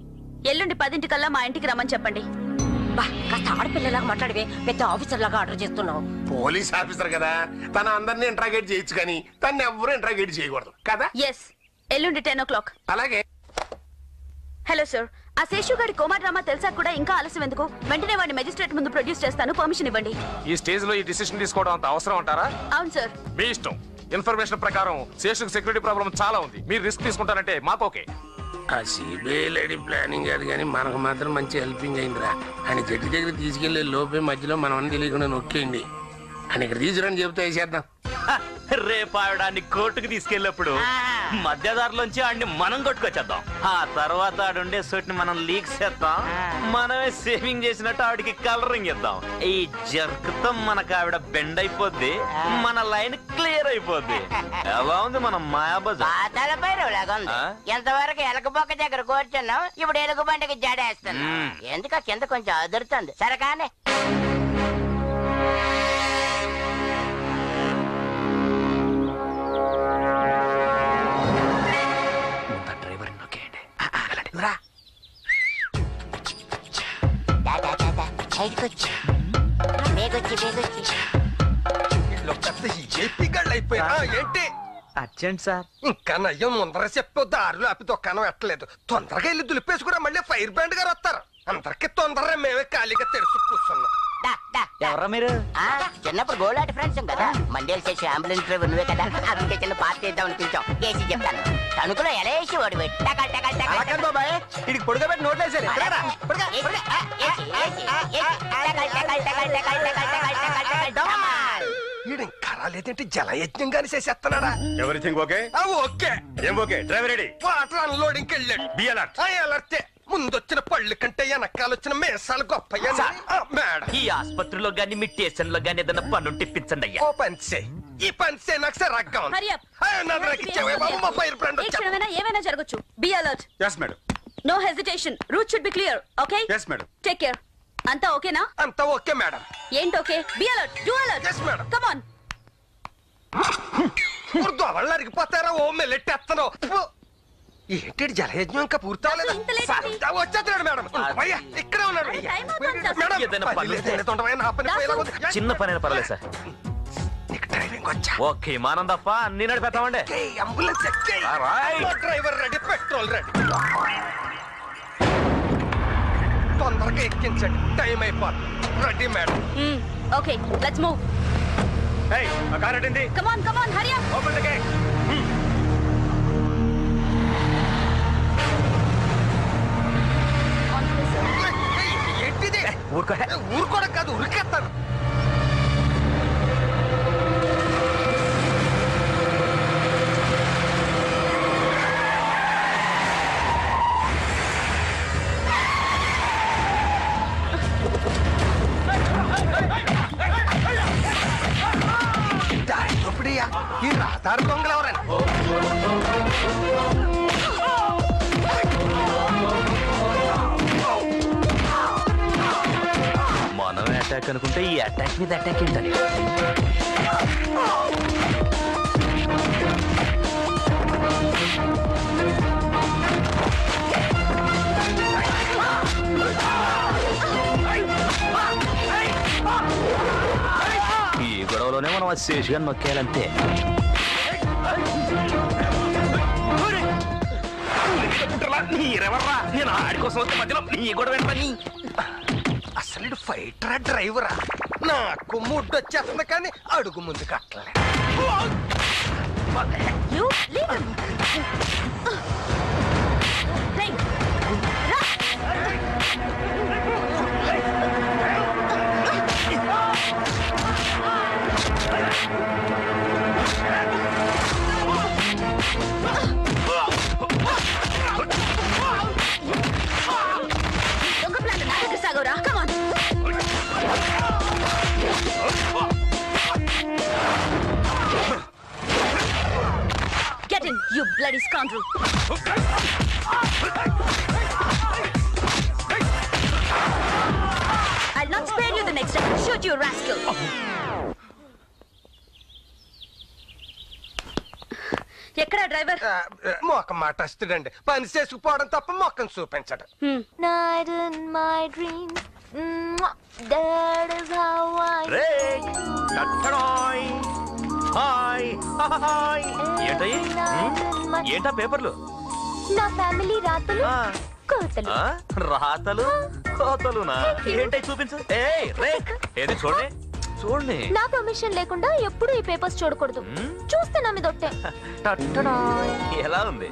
ఎల్లుండి 10 మా ఇంటికి రమ్మని చెప్పండి. బా, కాస్త ఆడపిల్లలాగా మాట్లాడివే, పెద్ద ఆఫీసర్ లాగా ఆర్డర్ చేస్తున్నావు. పోలీస్ ఆఫీసర్ కదా, తన అందరినీ ఇంట్రాగేట్ చేయొచ్చు కానీ తను ఎవరు ఇంట్రాగేట్ చేయకూడదు కదా. ఎస్, ఎల్లుండి 10 o'clock. అలాగే. హలో సార్, ఆ శేషు గారి కోమా డ్రామా తెలుసా కూడా ఇంకా ఆలస్యం ఎందుకు? వెంటనే వాడిని మెజిస్ట్రేట్ ముందు ప్రొడ్యూస్ చేస్తాను, పర్మిషన్ ఇవ్వండి. ఈ స్టేజ్ లో ఈ డిసిషన్ తీసుకోవడం అంత అవసరం అంటారా? అవును సార్. మీ ఇష్టం. ఇన్ఫర్మేషన్ ప్రకారం శేషుకు సెక్యూరిటీ ప్రాబ్లం చాలా ఉంది. మీరు రిస్క్ తీసుకుంటారంటే మాకు ఓకే. ఆ సిబిఐ లేడీ ప్లానింగ్ కాదు కానీ మనకు మాత్రం మంచి హెల్పింగ్ అయిందిరా. ఆయన జడ్జి దగ్గర తీసుకెళ్లే లోపే మధ్యలో మనం అన్ని తెలియకుండా నొక్కేయండి. ఆయన ఇక్కడ తీసుకురని చెబితే వేసేద్దాం. రేపు ఆవిడాన్ని కోర్టుకు తీసుకెళ్ళినప్పుడు మధ్యదారులోంచి ఆడిని మనం కొట్టుకొచ్చేద్దాం. ఆ తర్వాత ఆడుండే సోటిని మనం లీక్ చేద్దాం. మనమే సేవింగ్ చేసినట్టు ఆవిడికి కలరింగ్ ఇద్దాం. ఈ జర్కుతో మనకు ఆవిడ బెండ్ అయిపోద్ది, మన లైన్ క్లియర్ అయిపోద్ది. ఎలా ఉంది మనం మాయాబజార్? ఎంతవరకు ఎలకబొక్క దగ్గర కూర్చున్నాం, ఇప్పుడు ఎలుగు బండికి జడేస్తున్నాం. ఎందుక కింద కొంచెం అదురుతుంది. సరే కానీ ఏంటి అర్జెంట్ సార్. ఇంకా నయ్యం ముందర చెప్పు, దారిలో ఆపి దుకాణం ఎట్టలేదు. తొందరగా వెళ్ళి దులిపేసుకురా, మళ్ళీ ఫైర్ బ్రాండ్ గారు వస్తారు. అందరికి తొందరగా మేమే ఖాళీగా తెరుచు కూర్చున్నాం. ఎవరా మీరు? చిన్నప్పుడు గోలాటి ఫ్రెండ్స్ కదా, మండేలు చేసి అంబులెన్స్ డ్రైవర్ నువ్వే కదా. అందుకే చిన్న పార్టీ ఇద్దామని పిలిచాం. ఏసీ చెప్తాను, తణుకులో ఎలా వేసి వాడు బాబాయ్ ఇడికి పొడుగా పెట్టి నోట్లేసారు. లేదంటే జలయజ్ఞం గాని చేసేస్తున్నాడా? Everything okay? ఓకే. ఏం okay? Driver ready? Water unloading వెళ్ళాడు. Be alert. అలర్టే. ముందొచ్చిన పళ్ళు కంటే వెనకాలొచ్చిన మేసాలు గొప్ప. ఈ ఆసుపత్రిలో గాని మీ స్టేషన్ లో గాని ఏదైనా పన్ను టిప్పించండి అయ్యా. ఓ పని చేయి, ఈ పని చేయి, నాకు సరగ్గా ఉంది. ఏమైనా జరగచ్చు. Be alert. Yes madam. No hesitation, route should be clear. Okay? Yes madam. Take care. అంతా ఓకేనా? అంతా ఓకే మేడం. ఏంటి okay? Be alert, do alert. Yes madam. Come on. దొవళ్ళు అరిగిపోతారా? ఓ మెల్లెట్టేస్తున్నావు. ఏంటి జలయజ్ఞం ఇంకా పూర్తవలేదు? వచ్చేస్తున్నాడు మేడం. ఇక్కడే ఉన్నాడు. చిన్న పని పర్లేదు సార్. డ్రైవింగ్ వచ్చా? ఓకే, విమానం తప్ప అన్ని నడిపేస్తామండి. Ambulance driver ready, petrol ready. తొందరగా ఎక్కించండి, టైం అయిపోతుంది. Ready madam. Okay, let's move. Hey, a car at Indi. Come on, hurry up. Open the gate. ఏంటిది? ఊరుకోవడం కాదు, ఉరికేస్తాను. ఈ రాతారు దొంగలు ఎవరండి? మనం అటాక్ అనుకుంటే ఈ అటాక్ మీద అటాక్ ఏంటని. ఈ గొడవలోనే మనం ఆ శేషుగా నొక్కేయాలంతే. మీరెవర్రా? నేను ఆడి కోసం వస్తే మధ్యలో నీ గొడవ ఏంటని? అసలు ఫైటరా డ్రైవరా? నాకు ముడ్డు వచ్చేస్తుంది కానీ అడుగు ముందు కట్టలే. You bloody scoundrel! I'll not spare you the next time. Shoot you, rascal! ఎక్కడా డ్రైవర్? మొక్క మాటస్తుడండి, పని చేసుకుపోవడం తప్ప మొక్కను చూపించడం. Night in my dreams, that is how I ఏంటా పేపర్లు? నా ఫ్యామిలీ రాతలు కోతలు. రాతలు కోతలునా? ఏంటై చూపించు. ఏది చూడండి చూడండి. నా పర్మిషన్ లేకుండా ఎప్పుడు ఈ పేపర్స్ చూడకూడదు. చూస్తే నా మీద ఒట్టే. ఎలా ఉంది?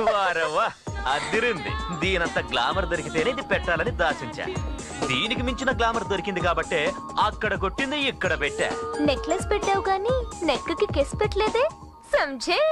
వారవ్వా అదిరింది. దీనంత గ్లామర్ దొరికితేనే ఇది పెట్టాలని దాచించా. దీనికి మించిన గ్లామర్ దొరికింది కాబట్టే అక్కడ కొట్టింది ఇక్కడ పెట్టా. నెక్లెస్ పెట్టావు గానీ నెక్ కి కిస్ పెట్టలేదే. సంజయ్